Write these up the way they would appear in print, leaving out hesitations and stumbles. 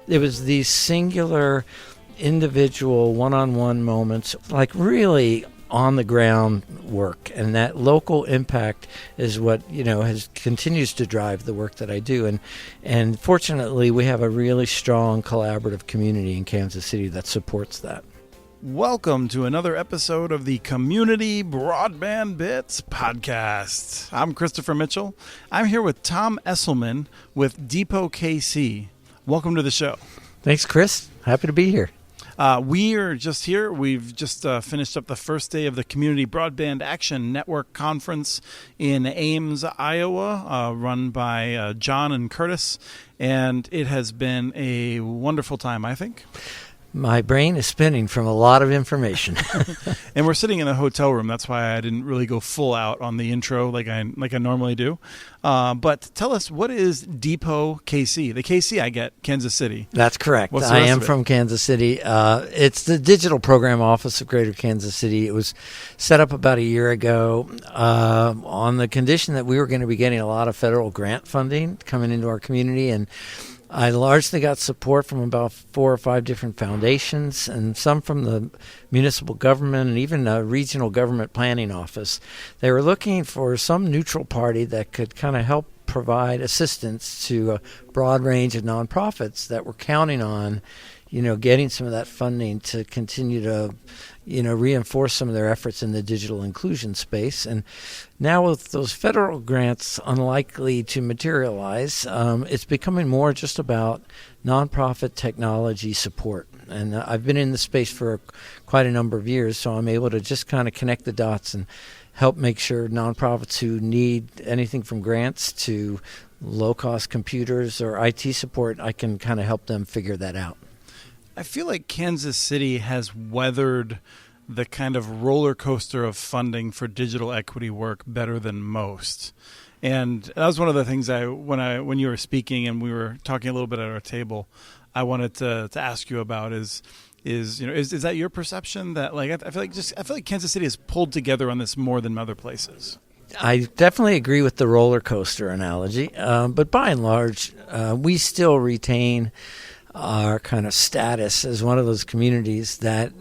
It was these singular, individual, one-on-one moments, like really on-the-ground work. And that local impact is what, continues to drive the work that I do. And fortunately, we have a really strong collaborative community in Kansas City that supports that. Welcome to another episode of the Community Broadband Bits podcast. I'm Christopher Mitchell. I'm here with Tom Esselman with DEPO-KC. Welcome to the show. Thanks, Chris. Happy to be here. We are just here. We've just finished up the first day of the Community Broadband Action Network Conference in Ames, Iowa, run by John and Curtis. And it has been a wonderful time, I think. My brain is spinning from a lot of information. And we're sitting in a hotel room. That's why I didn't really go full out on the intro like I normally do. But tell us, what is DEPO-KC? The KC I get, Kansas City. That's correct. I am from Kansas City. It's the Digital Program Office of Greater Kansas City. It was set up about a year ago on the condition that we were going to be getting a lot of federal grant funding coming into our community, and I largely got support from about 4 or 5 different foundations and some from the municipal government and even a regional government planning office. They were looking for some neutral party that could kind of help provide assistance to a broad range of nonprofits that were counting on, getting some of that funding to continue to, reinforce some of their efforts in the digital inclusion space. And now with those federal grants unlikely to materialize, it's becoming more just about nonprofit technology support. And I've been in the space for quite a number of years, so I'm able to just kind of connect the dots and help make sure nonprofits who need anything from grants to low-cost computers or IT support, I can kind of help them figure that out. I feel like Kansas City has weathered the kind of roller coaster of funding for digital equity work better than most. And that was one of the things when you were speaking and we were talking a little bit at our table, I wanted to ask you about is that your perception that I feel like Kansas City has pulled together on this more than other places? I definitely agree with the roller coaster analogy, but by and large, we still retain our kind of status as one of those communities that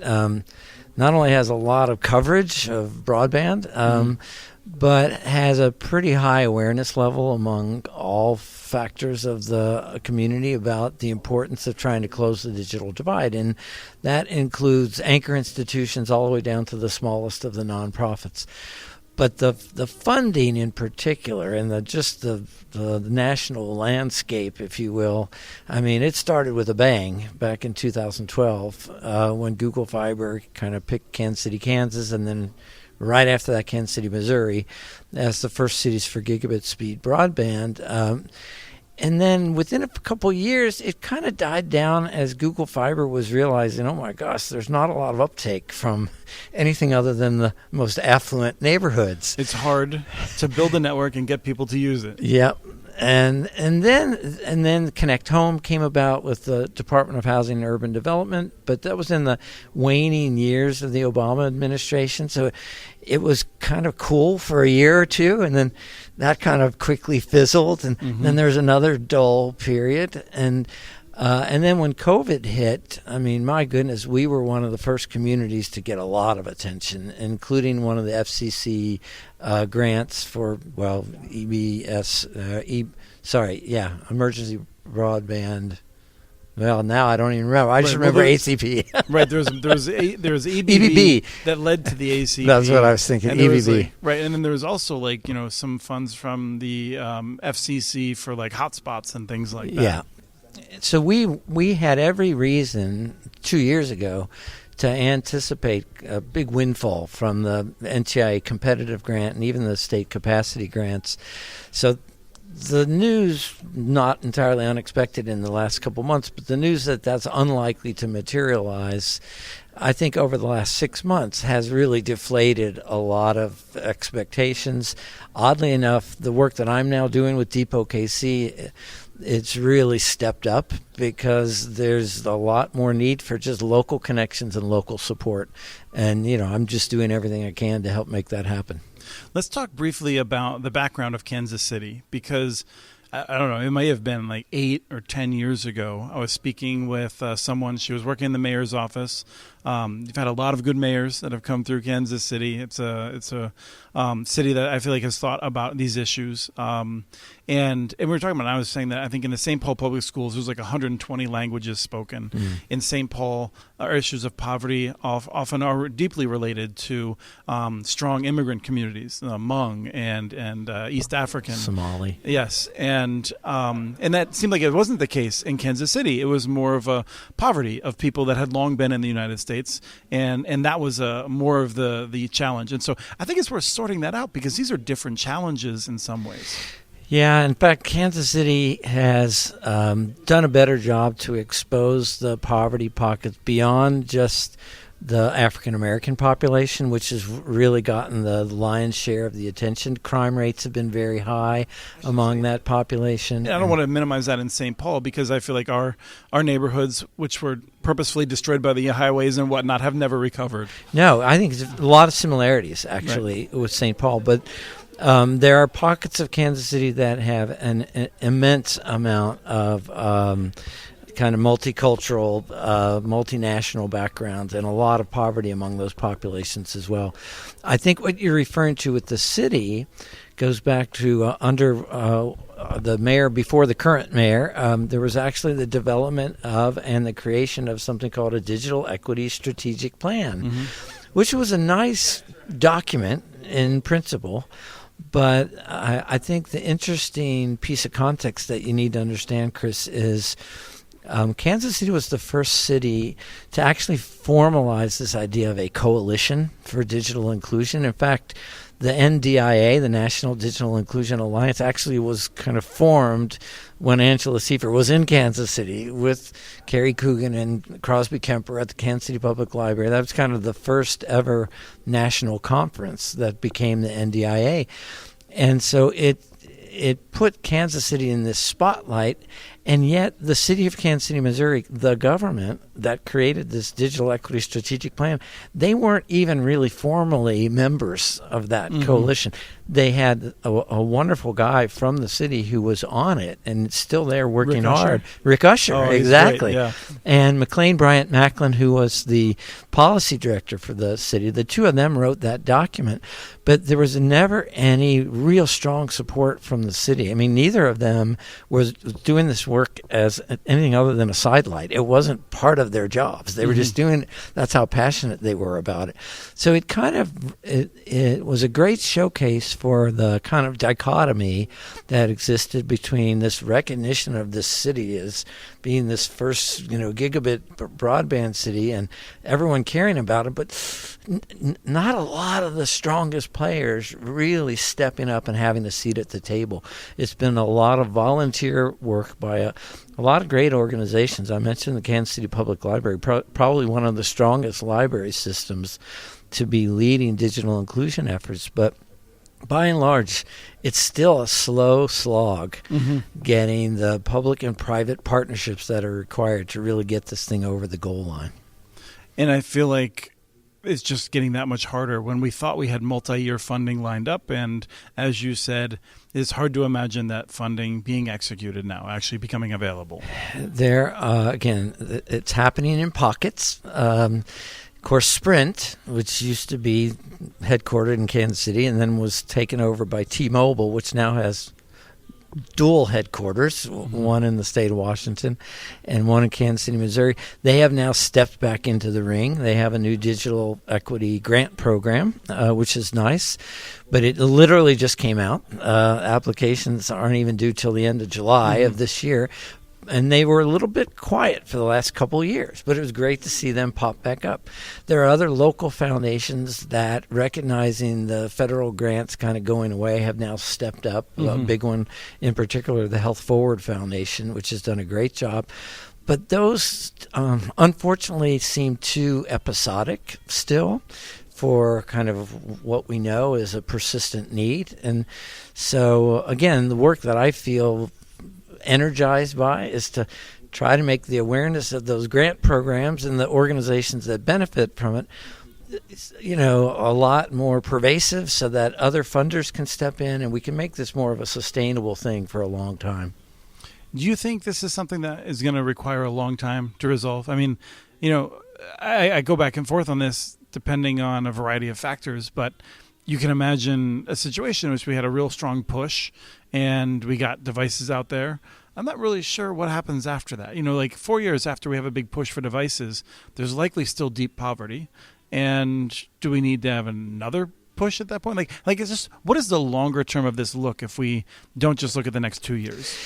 not only has a lot of coverage of broadband, but has a pretty high awareness level among all factors of the community about the importance of trying to close the digital divide. And that includes anchor institutions all the way down to the smallest of the nonprofits. But the funding in particular and the national landscape, if you will, I mean, it started with a bang back in 2012 when Google Fiber kind of picked Kansas City, Kansas, and then right after that, Kansas City, Missouri, as the first cities for gigabit speed broadband. And then within a couple of years, it kind of died down as Google Fiber was realizing, oh my gosh, there's not a lot of uptake from anything other than the most affluent neighborhoods. It's hard to build a network and get people to use it. Yep. And then Connect Home came about with the Department of Housing and Urban Development, but that was in the waning years of the Obama administration. So it was kind of cool for a year or two, and then that kind of quickly fizzled, and then there's another dull period. And then when COVID hit, I mean, my goodness, we were one of the first communities to get a lot of attention, including one of the FCC grants for, emergency broadband. Well, now I don't even remember. I just remember ACP. Right, there was EBB that led to the ACP. That's what I was thinking, EBB. Right, and then there was also some funds from the FCC for hotspots and things like that. Yeah. So we had every reason 2 years ago to anticipate a big windfall from the NTIA competitive grant and even the state capacity grants. So the news, not entirely unexpected in the last couple months, but the news that that's unlikely to materialize, I think over the last 6 months has really deflated a lot of expectations. Oddly enough, the work that I'm now doing with DEPO-KC, it's really stepped up because there's a lot more need for just local connections and local support. And, I'm just doing everything I can to help make that happen. Let's talk briefly about the background of Kansas City, because I don't know, it may have been like 8 or 10 years ago. I was speaking with someone. She was working in the mayor's office. You've had a lot of good mayors that have come through Kansas City. It's a city that I feel like has thought about these issues. And we were talking about, I was saying that I think in the St. Paul public schools, there's like 120 languages spoken. In St. Paul, our issues of poverty often are deeply related to strong immigrant communities, Hmong and East African. Somali. Yes. And that seemed like it wasn't the case in Kansas City. It was more of a poverty of people that had long been in the United States. And that was more of the challenge. And so I think it's worth sorting that out because these are different challenges in some ways. Yeah, in fact, Kansas City has done a better job to expose the poverty pockets beyond just the African-American population, which has really gotten the lion's share of the attention. Crime rates have been very high among that population. Yeah, I don't want to minimize that in St. Paul because I feel like our neighborhoods, which were purposefully destroyed by the highways and whatnot, have never recovered. No, I think there's a lot of similarities, actually, with St. Paul. But there are pockets of Kansas City that have an immense amount of kind of multicultural, multinational backgrounds and a lot of poverty among those populations as well. I think what you're referring to with the city goes back to under the mayor, before the current mayor, there was actually the development of and the creation of something called a Digital Equity Strategic Plan, which was a nice document in principle. But I think the interesting piece of context that you need to understand, Chris, is Kansas City was the first city to actually formalize this idea of a coalition for digital inclusion. In fact, the NDIA, the National Digital Inclusion Alliance, actually was kind of formed when Angela Seifer was in Kansas City with Carrie Coogan and Crosby Kemper at the Kansas City Public Library. That was kind of the first ever national conference that became the NDIA. And so it put Kansas City in this spotlight, and yet the city of Kansas City, Missouri, the government that created this Digital Equity Strategic Plan, they weren't even really formally members of that coalition. They had a wonderful guy from the city who was on it and still there working hard. Rick Usher, exactly. Great, yeah. And McLean Bryant Macklin, who was the policy director for the city. The two of them wrote that document, but there was never any real strong support from the city. I mean, neither of them was doing this work as anything other than a sidelight. It wasn't part of their jobs. They were just doing it. That's how passionate they were about it. So it kind of it was a great showcase for the kind of dichotomy that existed between this recognition of this city as being this first, gigabit broadband city and everyone caring about it, but not a lot of the strongest players really stepping up and having a seat at the table. It's been a lot of volunteer work by a lot of great organizations. I mentioned the Kansas City Public Library, probably one of the strongest library systems to be leading digital inclusion efforts, but by and large, it's still a slow slog getting the public and private partnerships that are required to really get this thing over the goal line. And I feel like it's just getting that much harder when we thought we had multi-year funding lined up. And as you said, it's hard to imagine that funding being executed now, actually becoming available. There, again, it's happening in pockets. Of course, Sprint, which used to be headquartered in Kansas City and then was taken over by T-Mobile, which now has dual headquarters, one in the state of Washington and one in Kansas City, Missouri. They have now stepped back into the ring. They have a new digital equity grant program, which is nice, but it literally just came out. Applications aren't even due till the end of July of this year. And they were a little bit quiet for the last couple of years, but it was great to see them pop back up. There are other local foundations that, recognizing the federal grants kind of going away, have now stepped up. A big one in particular, the Health Forward Foundation, which has done a great job. But those, unfortunately, seem too episodic still for kind of what we know is a persistent need. And so, again, the work that I feel energized by is to try to make the awareness of those grant programs and the organizations that benefit from it a lot more pervasive so that other funders can step in and we can make this more of a sustainable thing for a long time. Do you think this is something that is going to require a long time to resolve? I mean, I go back and forth on this depending on a variety of factors, but you can imagine a situation in which we had a real strong push and we got devices out there. I'm not really sure what happens after that. Like 4 years after we have a big push for devices, there's likely still deep poverty. And do we need to have another push at that point? Like it's just, what is the longer term of this look if we don't just look at the next 2 years?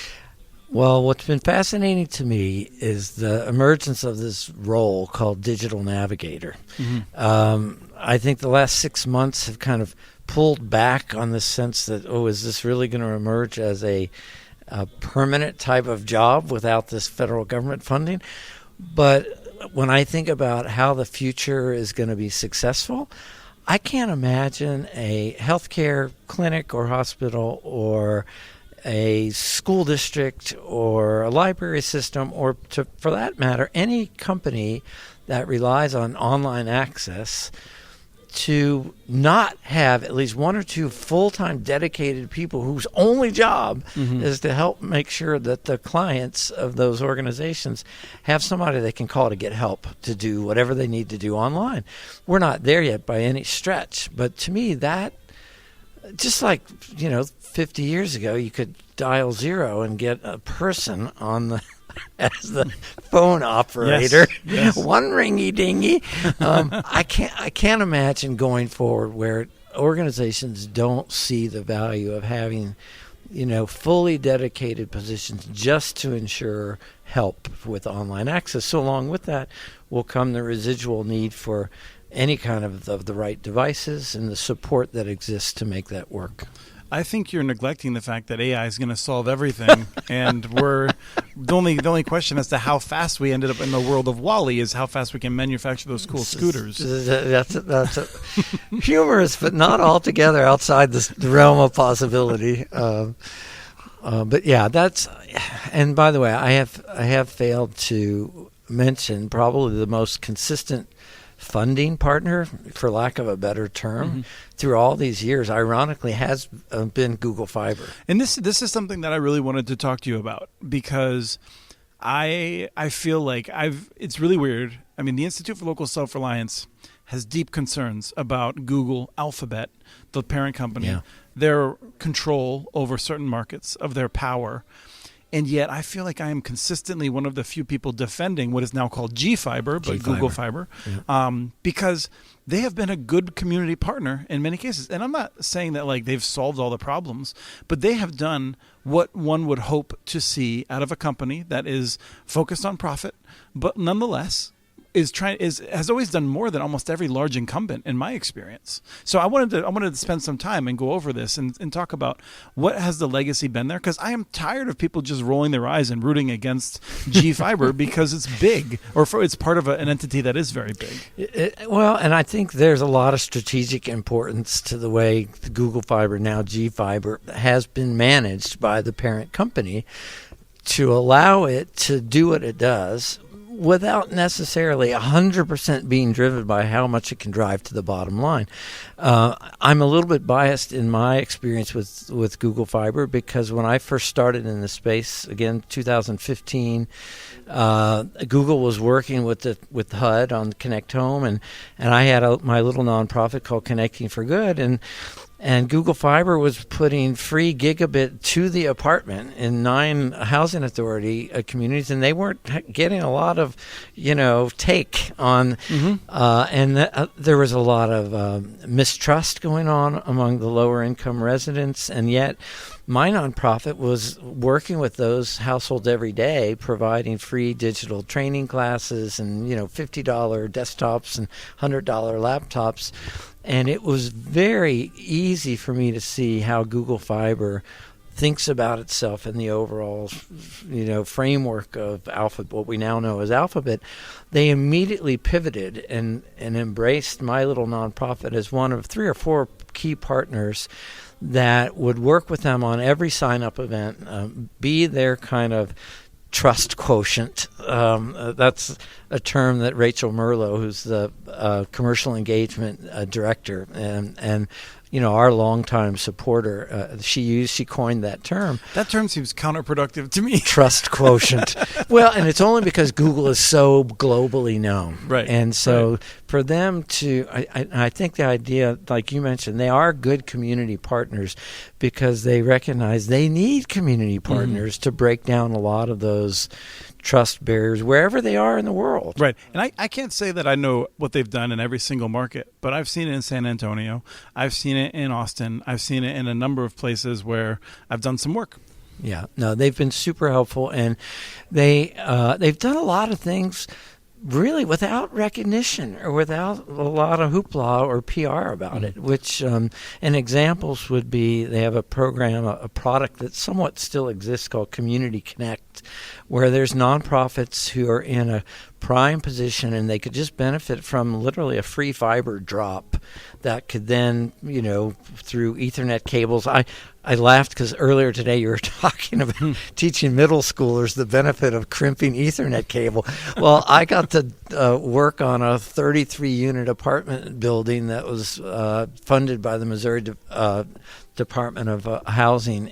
Well, what's been fascinating to me is the emergence of this role called digital navigator. Mm-hmm. I think the last 6 months have kind of pulled back on the sense that, is this really going to emerge as a permanent type of job without this federal government funding? But when I think about how the future is going to be successful, I can't imagine a healthcare clinic or hospital or a school district or a library system or, for that matter, any company that relies on online access to not have at least one or two full-time dedicated people whose only job is to help make sure that the clients of those organizations have somebody they can call to get help to do whatever they need to do online. We're not there yet by any stretch, but to me that, just like 50 years ago you could dial 0 and get a person on the as the phone operator. Yes. One ringy dingy. I can't imagine going forward where organizations don't see the value of having fully dedicated positions just to ensure help with online access. So along with that will come the residual need for any kind of the right devices and the support that exists to make that work. I think you're neglecting the fact that AI is going to solve everything, and we're the only question as to how fast we ended up in the world of WALL-E is how fast we can manufacture those cool scooters. That's humorous, but not altogether outside the realm of possibility. But yeah, that's. And by the way, I have failed to mention probably the most consistent funding partner, for lack of a better term, through all these years, ironically, has been Google Fiber. And this is something that I really wanted to talk to you about because I feel like it's really weird. I mean, the Institute for Local Self-Reliance has deep concerns about Google, Alphabet, the parent company, their control over certain markets, of their power. And yet I feel like I am consistently one of the few people defending what is now called G-Fiber, but Google Fiber, because they have been a good community partner in many cases. And I'm not saying that like they've solved all the problems, but they have done what one would hope to see out of a company that is focused on profit, but nonetheless has always done more than almost every large incumbent in my experience. So I wanted to spend some time and go over this and talk about what has the legacy been there, because I am tired of people just rolling their eyes and rooting against G-Fiber because it's big it's part of an entity that is very big. Well, and I think there's a lot of strategic importance to the way the Google Fiber, now G-Fiber, has been managed by the parent company to allow it to do what it does without necessarily 100% being driven by how much it can drive to the bottom line. I'm a little bit biased in my experience with Google Fiber because when I first started in the space, again, 2015, Google was working with HUD on Connect Home, and I had my little nonprofit called Connecting for Good, and Google Fiber was putting free gigabit to the apartment in 9 housing authority communities, and they weren't getting a lot of, take on. And there was a lot of mistrust going on among the lower income residents, and yet my nonprofit was working with those households every day, providing free digital training classes and $50 desktops and $100 laptops. And it was very easy for me to see how Google Fiber thinks about itself in the overall, framework of Alphabet, what we now know as Alphabet. They immediately pivoted and embraced my little nonprofit as one of 3 or 4 key partners that would work with them on every sign-up event, be their kind of trust quotient. That's a term that Rachel Merlo, who's the commercial engagement director, and our longtime supporter, she coined that term. That term seems counterproductive to me. Trust quotient. Well, and it's only because Google is so globally known. Right. And so for them to, I think the idea, like you mentioned, they are good community partners because they recognize they need community partners to break down a lot of those trust barriers wherever they are in the world. Right. And I can't say that I know what they've done in every single market, but I've seen it in San Antonio. I've seen it in Austin. I've seen it in a number of places where I've done some work. Yeah. No, they've been super helpful, and they've done a lot of things really without recognition or without a lot of hoopla or PR about it, which and examples would be they have a program, a product that somewhat still exists called Community Connect, where there's nonprofits who are in a prime position and they could just benefit from literally a free fiber drop that could then, through Ethernet cables. I laughed because earlier today you were talking about teaching middle schoolers the benefit of crimping Ethernet cable. Well, I got to work on a 33-unit apartment building that was funded by the Missouri Department of Housing,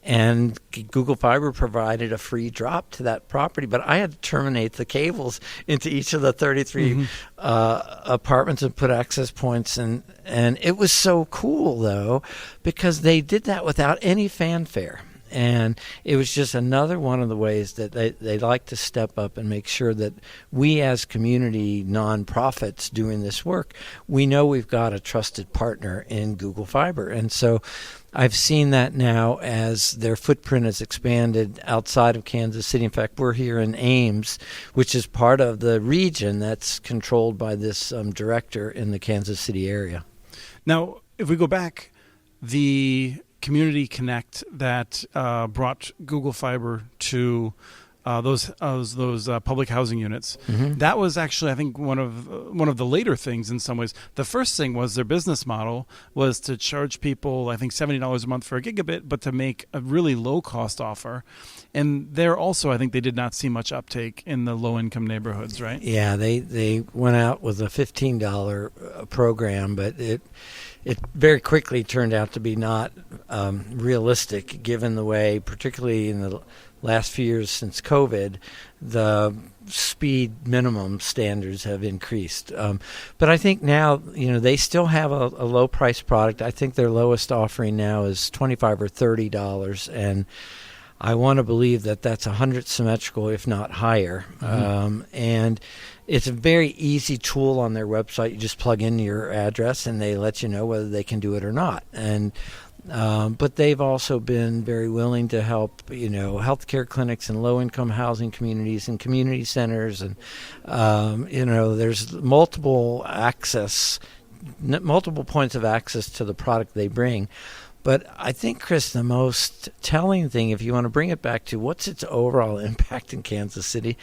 and Google Fiber provided a free drop to that property, but I had to terminate the cables into each of the 33 apartments and put access points, and it was so cool, though, because they did that without any fanfare. And it was just another one of the ways that they like to step up and make sure that we as community nonprofits doing this work, we know we've got a trusted partner in Google Fiber. And so I've seen that now as their footprint has expanded outside of Kansas City. In fact, we're here in Ames, which is part of the region that's controlled by this director in the Kansas City area. Now, if we go back, the Community Connect that brought Google Fiber to those public housing units. That was actually, I think, one of the later things in some ways. The first thing was their business model was to charge people, I think, $70 a month for a gigabit, but to make a really low-cost offer. And there also, I think they did not see much uptake in the low-income neighborhoods, right? Yeah, they went out with a $15 program, but it very quickly turned out to be not realistic, given the way, particularly in the last few years since COVID, the speed minimum standards have increased. But I think now, they still have a low-price product. I think their lowest offering now is $25 or $30, and I want to believe that that's 100 symmetrical, if not higher. And it's a very easy tool on their website. You just plug in your address, and they let you know whether they can do it or not. And but they've also been very willing to help, healthcare clinics and low-income housing communities and community centers. And, there's multiple points of access to the product they bring. But I think, Chris, the most telling thing, if you want to bring it back to what's its overall impact in Kansas City,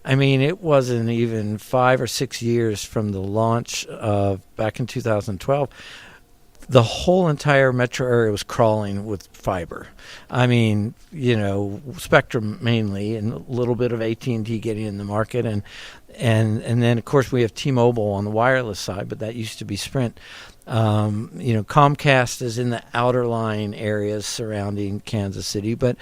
I mean, it wasn't even 5 or 6 years from the launch back in 2012. The whole entire metro area was crawling with fiber. I mean, Spectrum mainly, and a little bit of AT&T getting in the market, and then of course we have T-Mobile on the wireless side, but that used to be Sprint. Comcast is in the outer line areas surrounding Kansas City, but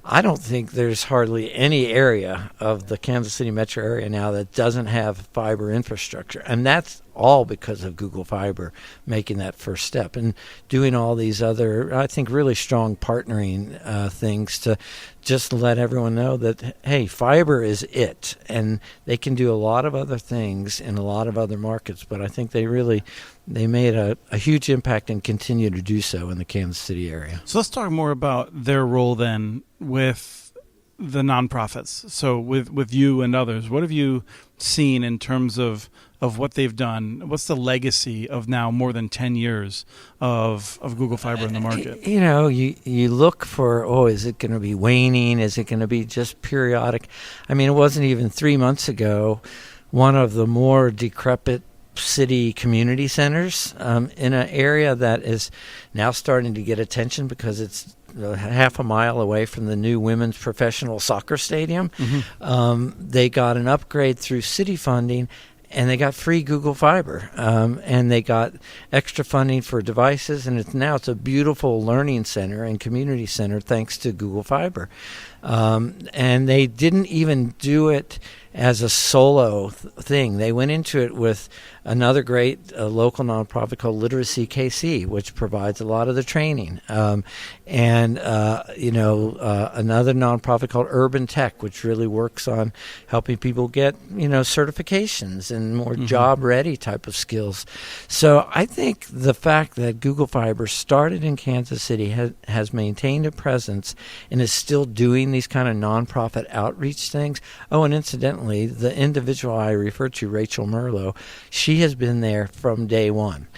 I don't think there's hardly any area of the Kansas City metro area now that doesn't have fiber infrastructure. And that's all because of Google Fiber making that first step and doing all these other, I think, really strong partnering things to just let everyone know that, hey, fiber is it. And they can do a lot of other things in a lot of other markets, but I think they made a huge impact and continue to do so in the Kansas City area. So let's talk more about their role then with the nonprofits. So with you and others, what have you seen in terms of what they've done? What's the legacy of now more than 10 years of Google Fiber in the market? You look for, is it going to be waning? Is it going to be just periodic? I mean, it wasn't even 3 months ago. One of the more decrepit city community centers in an area that is now starting to get attention because it's half a mile away from the new women's professional soccer stadium. They got an upgrade through city funding, and they got free Google Fiber, and they got extra funding for devices, and it's a beautiful learning center and community center thanks to Google Fiber. And they didn't even do it as a solo thing. They went into it with another great local nonprofit called Literacy-KC, which provides a lot of the training. And another nonprofit called Urban Tech, which really works on helping people get, certifications and more job-ready type of skills. So I think the fact that Google Fiber started in Kansas City has maintained a presence and is still doing these kind of nonprofit outreach things. Oh, and incidentally, the individual I referred to, Rachel Merlo, she has been there from day one.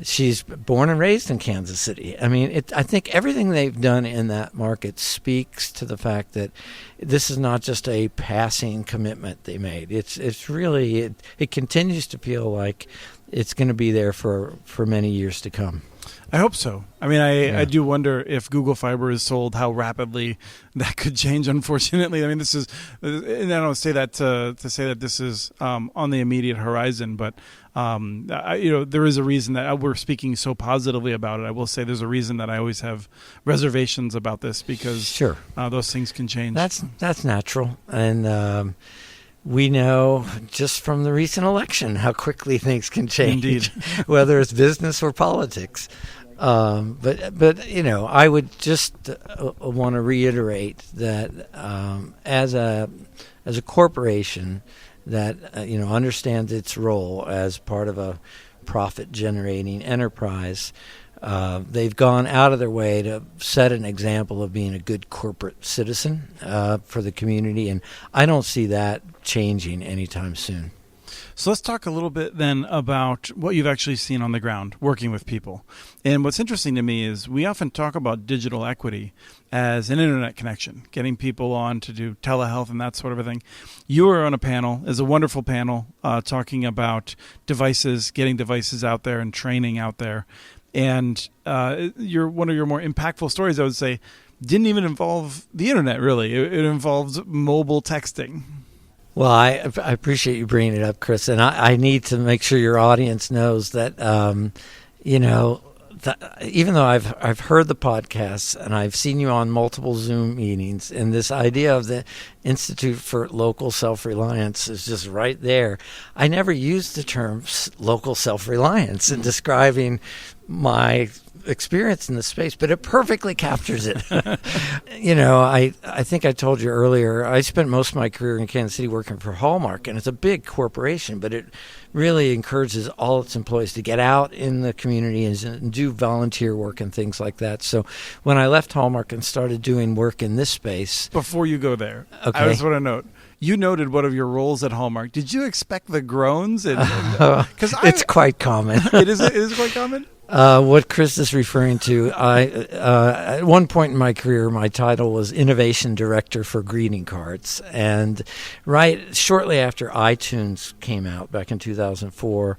She's born and raised in Kansas City. I mean, I think everything they've done in that market speaks to the fact that this is not just a passing commitment they made. It's really, it continues to feel like it's going to be there for many years to come. I hope so. I mean, I do wonder if Google Fiber is sold, how rapidly that could change, unfortunately. I mean, this is, and I don't say that to say that this is on the immediate horizon, but, there is a reason that we're speaking so positively about it. I will say there's a reason that I always have reservations about this because those things can change. That's natural. And, we know just from the recent election how quickly things can change, Indeed. Whether it's business or politics. But I would just want to reiterate that as a corporation that understands its role as part of a profit-generating enterprise, they've gone out of their way to set an example of being a good corporate citizen for the community, and I don't see that changing anytime soon. So let's talk a little bit then about what you've actually seen on the ground working with people. And what's interesting to me is we often talk about digital equity as an internet connection, getting people on to do telehealth and that sort of a thing. You were on a panel, is a wonderful panel, talking about devices, getting devices out there and training out there. And one of your more impactful stories, I would say, didn't even involve the internet, really. It involves mobile texting. Well, I appreciate you bringing it up, Chris, and I need to make sure your audience knows that, even though I've heard the podcasts and I've seen you on multiple Zoom meetings, and this idea of the Institute for Local Self-Reliance is just right there, I never used the term local self-reliance in describing my experience in the space, but it perfectly captures it. I think I told you earlier, I spent most of my career in Kansas City working for Hallmark, and it's a big corporation, but it really encourages all its employees to get out in the community and do volunteer work and things like that. So when I left Hallmark and started doing work in this space... Before you go there, okay. I just want to note, you noted one of your roles at Hallmark. Did you expect the groans? It's quite common. It is quite common? What Chris is referring to, at one point in my career, my title was Innovation Director for Greeting Cards. And right shortly after iTunes came out back in 2004,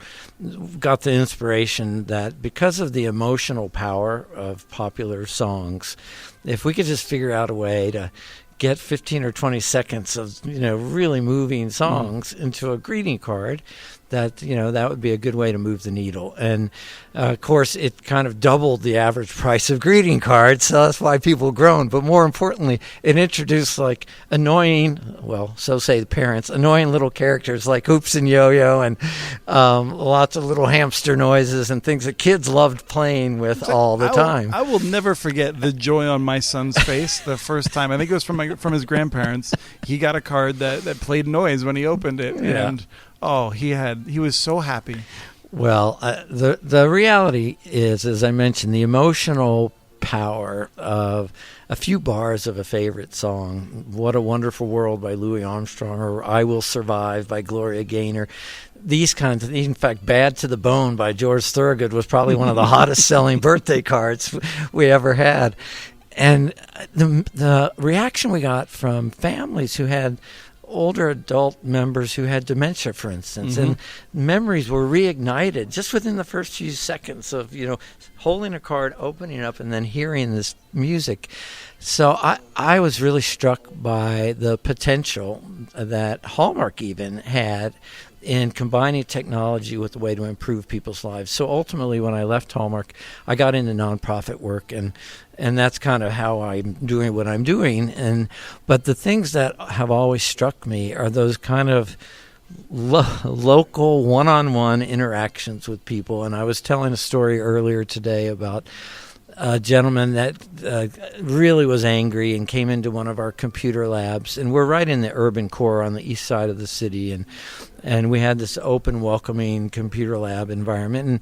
got the inspiration that because of the emotional power of popular songs, if we could just figure out a way to get 15 or 20 seconds of really moving songs into a greeting card, that would be a good way to move the needle. And of course it kind of doubled the average price of greeting cards, so that's why people groaned. But more importantly, it introduced like so say the parents, annoying little characters like Hoops and Yo-Yo and lots of little hamster noises and things that kids loved playing with all the time. I will never forget the joy on my son's face the first time. I think it was from his grandparents. He got a card that played noise when he opened it. Yeah. And he was so happy. Well, the reality is, as I mentioned, the emotional power of a few bars of a favorite song, What a Wonderful World by Louis Armstrong, or I Will Survive by Gloria Gaynor. These kinds of, in fact, Bad to the Bone by George Thorogood was probably one of the hottest selling birthday cards we ever had. And the reaction we got from families who had older adult members who had dementia, for instance, and memories were reignited just within the first few seconds of, holding a card, opening it up, and then hearing this music. So I was really struck by the potential that Hallmark even had in combining technology with a way to improve people's lives. So ultimately, when I left Hallmark, I got into nonprofit work, and that's kind of how I'm doing what I'm doing. But the things that have always struck me are those kind of local one-on-one interactions with people. And I was telling a story earlier today about a gentleman that really was angry and came into one of our computer labs. And we're right in the urban core on the east side of the city. And we had this open, welcoming computer lab environment. And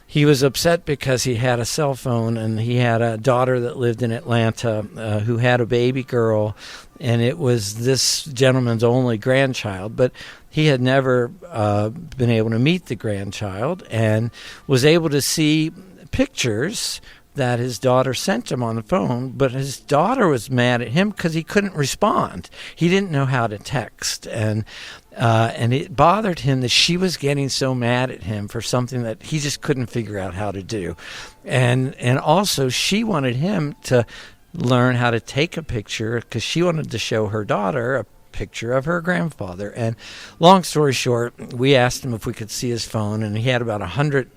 he was upset because he had a cell phone, and he had a daughter that lived in Atlanta who had a baby girl. And it was this gentleman's only grandchild. But he had never been able to meet the grandchild and was able to see pictures that his daughter sent him on the phone, but his daughter was mad at him because he couldn't respond. He didn't know how to text, and it bothered him that she was getting so mad at him for something that he just couldn't figure out how to do. And also she wanted him to learn how to take a picture because she wanted to show her daughter a picture of her grandfather. And long story short, we asked him if we could see his phone, and he had about 100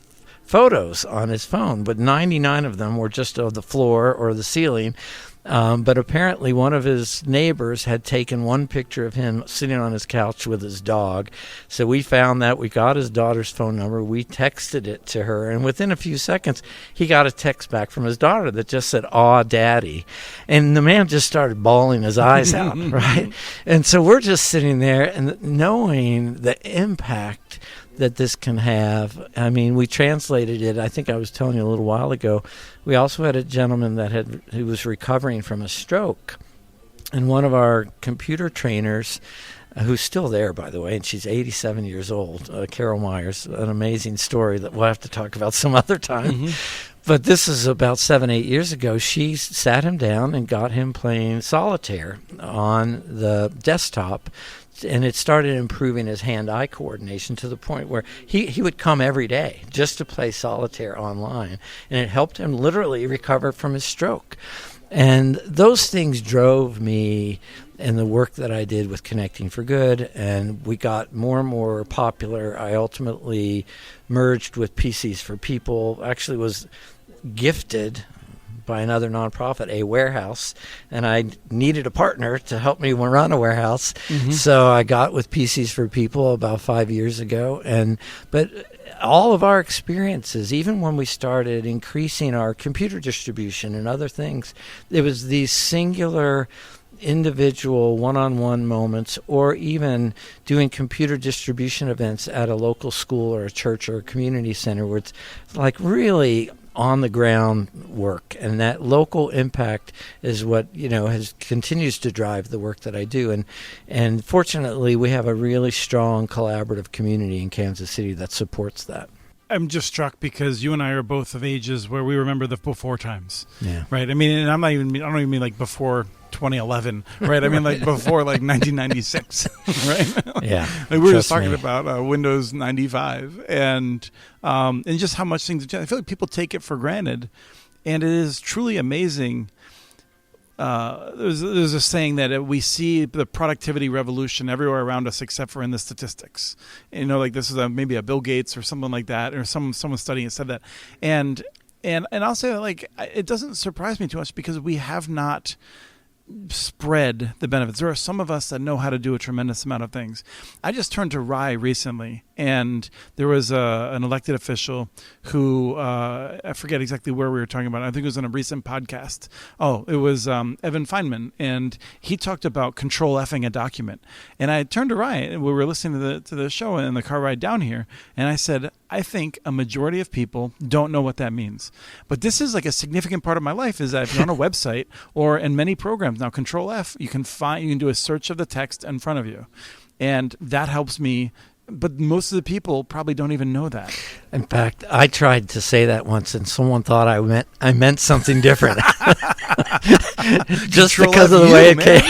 photos on his phone, but 99 of them were just of the floor or the ceiling. But apparently one of his neighbors had taken one picture of him sitting on his couch with his dog. So we found that. We got his daughter's phone number. We texted it to her. And within a few seconds, he got a text back from his daughter that just said, "Aw, Daddy." And the man just started bawling his eyes out, right? And so we're just sitting there and knowing the impact that this can have. I mean, we translated it. I think I was telling you a little while ago. We also had a gentleman who was recovering from a stroke, and one of our computer trainers, who's still there, by the way, and she's 87 years old, Carol Myers, an amazing story that we'll have to talk about some other time. But this is about 7-8 years ago. She sat him down and got him playing solitaire on the desktop, and it started improving his hand-eye coordination to the point where he would come every day just to play solitaire online, and it helped him literally recover from his stroke. And those things drove me in the work that I did with Connecting for Good, and we got more and more popular. I ultimately merged with PCs for People, actually was gifted by another nonprofit a warehouse, and I needed a partner to help me run a warehouse. So I got with PCs for People about 5 years ago. But all of our experiences, even when we started increasing our computer distribution and other things, it was these singular individual one-on-one moments, or even doing computer distribution events at a local school or a church or a community center where it's like really on the ground work, and that local impact is what continues to drive the work that I do. And fortunately, we have a really strong collaborative community in Kansas City that supports that. I'm just struck because you and I are both of ages where we remember the before times. Yeah. Right. I mean, and I don't even mean like before 2011, right? I mean, like before like 1996, right? Yeah. Like we were just talking about Windows 95 and just how much things. I feel like people take it for granted, and it is truly amazing. There's a saying that we see the productivity revolution everywhere around us except for in the statistics. Like this is maybe a Bill Gates or someone like that, or someone studying it said that, and I'll say that, like, it doesn't surprise me too much because we have not spread the benefits. There are some of us that know how to do a tremendous amount of things. I just turned to Rye recently, and there was an elected official who I forget exactly where we were talking about. I think it was on a recent podcast. Oh, it was Evan Feinman, and he talked about control-Fing a document. And I turned to Rye, and we were listening to the show in the car ride down here, and I said, I think a majority of people don't know what that means. But this is like a significant part of my life, is that if you're on a website or in many programs now, Control F, you can do a search of the text in front of you. And that helps me. But most of the people probably don't even know that. In fact, I tried to say that once, and someone thought I meant something different. Just because of the way it came.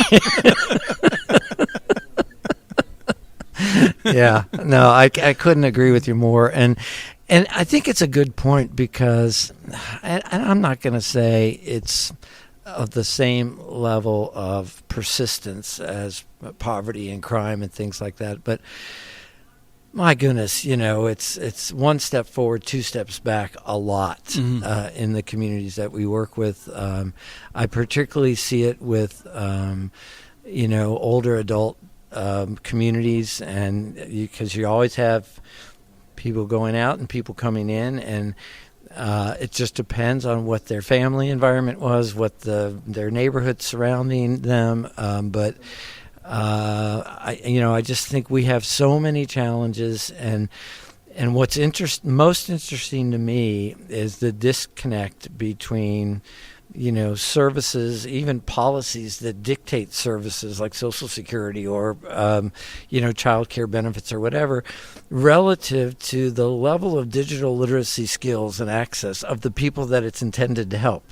Yeah. No, I couldn't agree with you more. And I think it's a good point because, and I'm not going to say it's of the same level of persistence as poverty and crime and things like that, but my goodness, it's one step forward, two steps back a lot in the communities that we work with. I particularly see it with, older adult communities, and because you always have people going out and people coming in, and it just depends on what their family environment was, what their neighborhood surrounding them, but I just think we have so many challenges, and what's most interesting to me is the disconnect between, services, even policies that dictate services like Social Security or, child care benefits or whatever, relative to the level of digital literacy skills and access of the people that it's intended to help.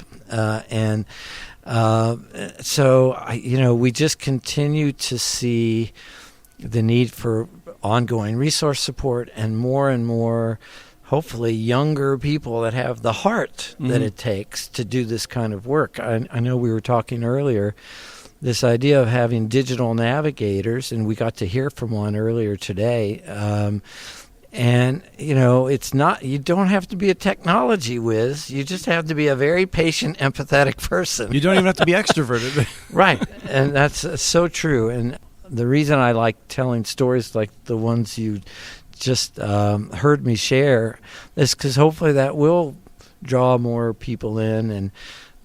So we just continue to see the need for ongoing resource support and more, hopefully, younger people that have the heart that it takes to do this kind of work. I know we were talking earlier, this idea of having digital navigators, and we got to hear from one earlier today. And, it's not, you don't have to be a technology whiz. You just have to be a very patient, empathetic person. You don't even have to be extroverted. Right. And that's so true. And the reason I like telling stories like the ones you just heard me share is because hopefully that will draw more people in. And,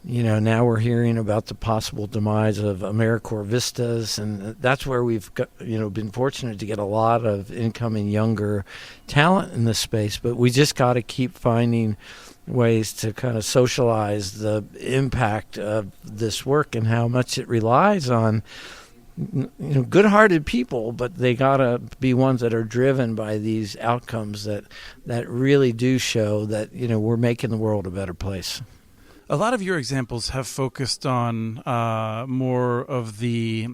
now we're hearing about the possible demise of AmeriCorps Vistas, and that's where we've got, been fortunate to get a lot of incoming younger talent in this space. But we just got to keep finding ways to kind of socialize the impact of this work and how much it relies on, good-hearted people, but they got to be ones that are driven by these outcomes that really do show that, we're making the world a better place. A lot of your examples have focused on more of the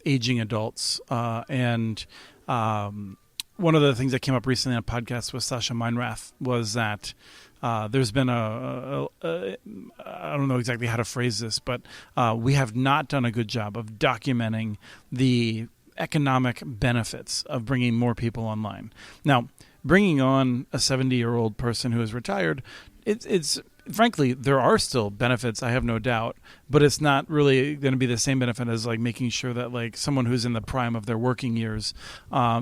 aging adults. And one of the things that came up recently on a podcast with Sasha Meinrath was that there's been I don't know exactly how to phrase this, but we have not done a good job of documenting the economic benefits of bringing more people online. Now, bringing on a 70-year-old person who is retired, it's frankly, there are still benefits, I have no doubt, but it's not really going to be the same benefit as like making sure that like someone who's in the prime of their working years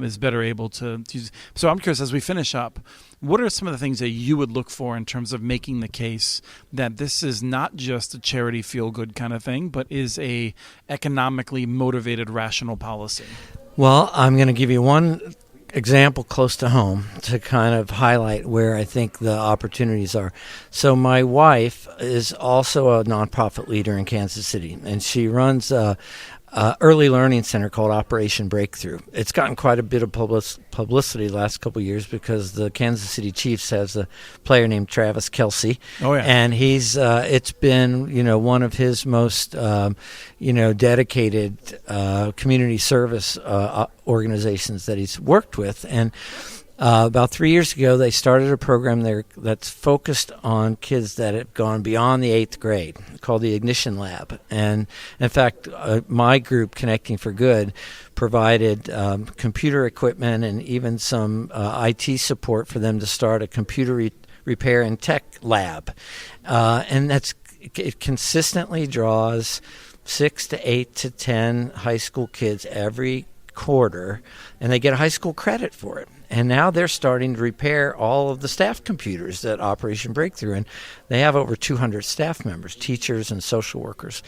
is better able to use. So I'm curious, as we finish up, what are some of the things that you would look for in terms of making the case that this is not just a charity feel-good kind of thing, but is a economically motivated, rational policy? Well, I'm going to give you one example close to home to kind of highlight where I think the opportunities are. So my wife is also a nonprofit leader in Kansas City, and she runs a early learning center called Operation Breakthrough. It's gotten quite a bit of publicity the last couple of years because the Kansas City Chiefs has a player named Travis Kelce. Oh, yeah. And he's it's been, one of his most, dedicated community service organizations that he's worked with. And about 3 years ago, they started a program there that's focused on kids that have gone beyond the 8th grade, called the Ignition Lab. And in fact, my group, Connecting for Good, provided computer equipment and even some IT support for them to start a computer repair and tech lab. And it consistently draws 6 to 8 to 10 high school kids every quarter, and they get high school credit for it. And now they're starting to repair all of the staff computers at Operation Breakthrough, and they have over 200 staff members, teachers and social workers.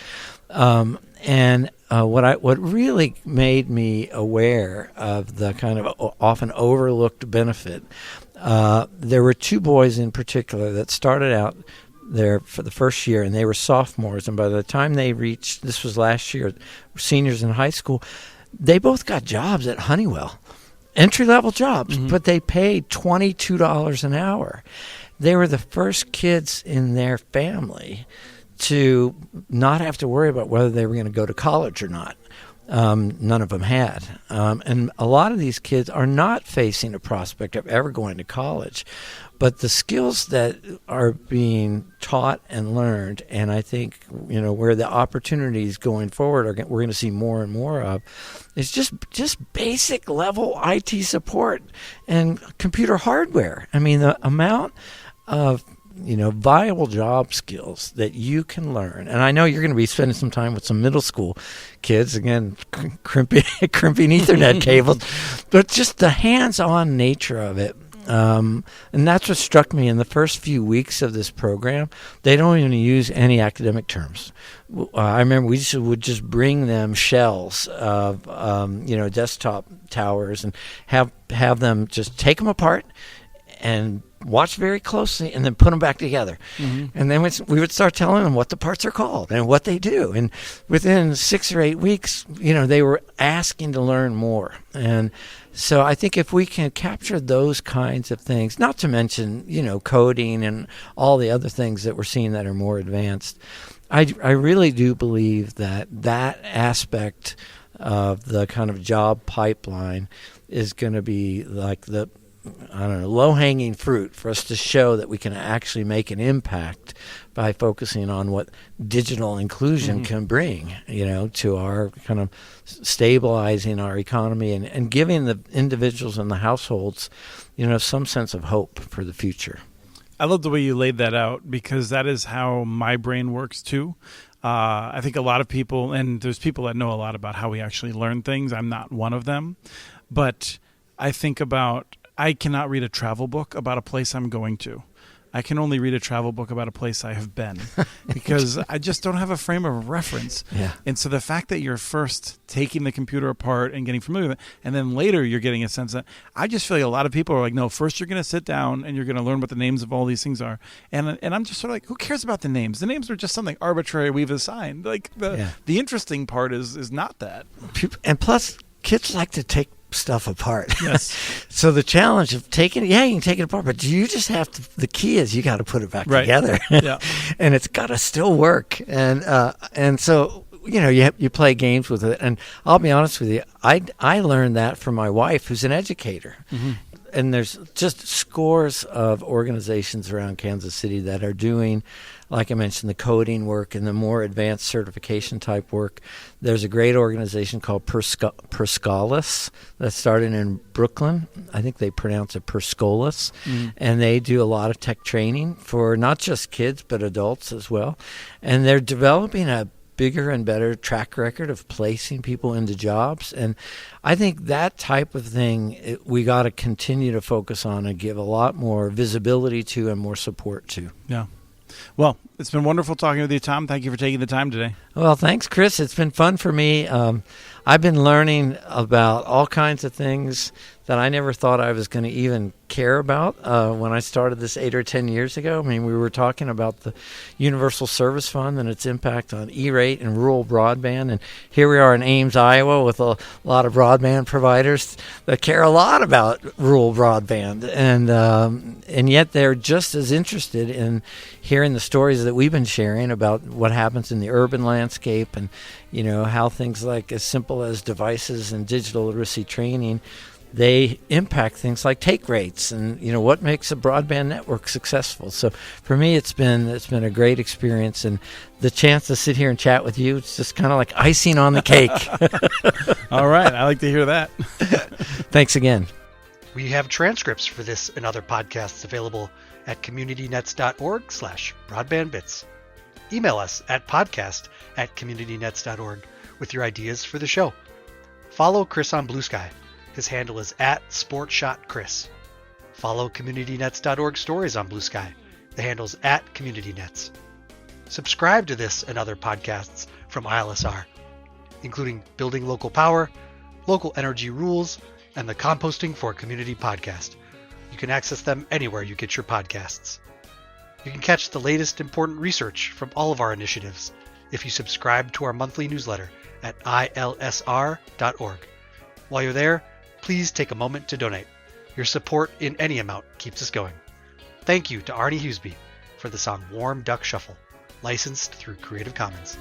What really made me aware of the kind of often overlooked benefit, there were two boys in particular that started out there for the first year, and they were sophomores, and by the time they reached, this was last year, seniors in high school, they both got jobs at Honeywell. Entry-level jobs, but they paid $22 an hour. They were the first kids in their family to not have to worry about whether they were going to go to college or not. none of them had. And a lot of these kids are not facing a prospect of ever going to college. But the skills that are being taught and learned, and I think, where the opportunities going forward we're going to see more and more of, is just basic level IT support and computer hardware. I mean, the amount of viable job skills that you can learn. And I know you're going to be spending some time with some middle school kids, again, crimping Ethernet cables, but just the hands-on nature of it. And that's what struck me in the first few weeks of this program. They don't even use any academic terms. I remember we would just bring them shells of, desktop towers and have them just take them apart and watch very closely and then put them back together. Mm-hmm. And then we would start telling them what the parts are called and what they do. And within 6 or 8 weeks, they were asking to learn more. And so I think if we can capture those kinds of things, not to mention, coding and all the other things that we're seeing that are more advanced, I really do believe that aspect of the kind of job pipeline is going to be like the low-hanging fruit for us to show that we can actually make an impact by focusing on what digital inclusion can bring, to our kind of stabilizing our economy and giving the individuals and the households, some sense of hope for the future. I love the way you laid that out, because that is how my brain works too. I think a lot of people, and there's people that know a lot about how we actually learn things. I'm not one of them, but I think about, I cannot read a travel book about a place I'm going to. I can only read a travel book about a place I have been, because I just don't have a frame of reference. Yeah. And so the fact that you're first taking the computer apart and getting familiar with it, and then later you're getting a sense that, I just feel like a lot of people are like, no, first you're going to sit down and you're going to learn what the names of all these things are. And I'm just sort of like, who cares about the names? The names are just something arbitrary we've assigned. Like the interesting part is not that. And plus, kids like to take stuff apart. Yes. So the challenge of taking it, you can take it apart, but you just have to, the key is you got to put it back together. Yeah. And it's got to still work. And so, you play games with it. And I'll be honest with you, I learned that from my wife, who's an educator. Mm-hmm. And there's just scores of organizations around Kansas City that are doing, like I mentioned, the coding work and the more advanced certification type work. There's a great organization called Perscolis that started in Brooklyn. I think they pronounce it Perscolis. Mm-hmm. And they do a lot of tech training for not just kids, but adults as well. And they're developing a bigger and better track record of placing people into jobs. And I think that type of thing we got to continue to focus on and give a lot more visibility to and more support to. Yeah. Well, it's been wonderful talking with you, Tom. Thank you for taking the time today. Well, thanks, Chris. It's been fun for me. I've been learning about all kinds of things that I never thought I was going to even care about when I started this 8 or 10 years ago. I mean, we were talking about the Universal Service Fund and its impact on E-rate and rural broadband. And here we are in Ames, Iowa, with a lot of broadband providers that care a lot about rural broadband. And yet they're just as interested in hearing the stories that we've been sharing about what happens in the urban landscape and, how things like as simple as devices and digital literacy training, they impact things like take rates and what makes a broadband network successful. So for me, it's been a great experience, and the chance to sit here and chat with you, it's just kind of like icing on the cake. All right, I like to hear that. Thanks again. We have transcripts for this and other podcasts available at communitynets.org/broadbandbits. Email us at podcast@communitynets.org with your ideas for the show. Follow Chris on Blue Sky. His handle is @SportShotChris. Follow CommunityNets.org stories on Blue Sky. The handle's @CommunityNets. Subscribe to this and other podcasts from ILSR, including Building Local Power, Local Energy Rules, and the Composting for Community podcast. You can access them anywhere you get your podcasts. You can catch the latest important research from all of our initiatives if you subscribe to our monthly newsletter at ilsr.org. While you're there, please take a moment to donate. Your support in any amount keeps us going. Thank you to Arnie Huseby for the song Warm Duck Shuffle, licensed through Creative Commons.